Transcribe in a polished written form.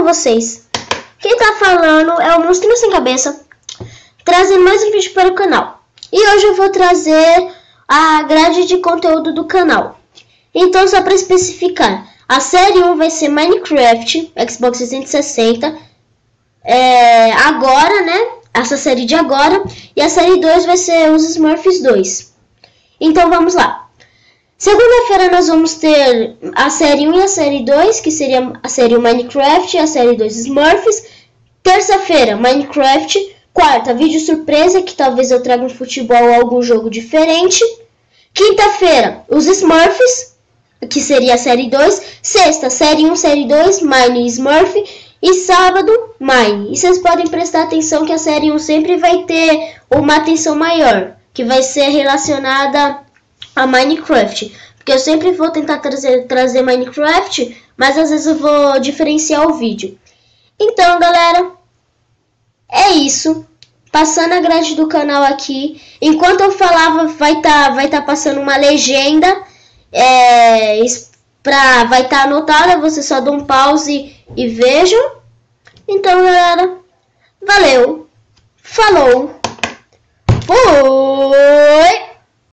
com vocês? Quem tá falando é o Monstrinho Sem Cabeça, trazendo mais um vídeo para o canal. E hoje eu vou trazer a grade de conteúdo do canal. Então, só para especificar, a série 1 vai ser Minecraft, Xbox 360, agora, né? Essa série de agora. E a série 2 vai ser os Smurfs 2. Então, vamos lá. Segunda-feira nós vamos ter a série 1 e a série 2, que seria a série 1 Minecraft e a série 2 Smurfs. Terça-feira, Minecraft. Quarta, vídeo surpresa, que talvez eu traga um futebol ou algum jogo diferente. Quinta-feira, os Smurfs, que seria a série 2. Sexta, série 1, série 2, Mine e Smurf. E sábado, Mine. E vocês podem prestar atenção que a série 1 sempre vai ter uma atenção maior, que vai ser relacionada a Minecraft. Porque eu sempre vou tentar trazer Minecraft, mas às vezes eu vou diferenciar o vídeo. Então, galera, é isso. Passando a grade do canal aqui. Enquanto eu falava, vai tá passando uma legenda. Vai estar anotada. Você só dá um pause e vejam. Então, galera, valeu. Falou.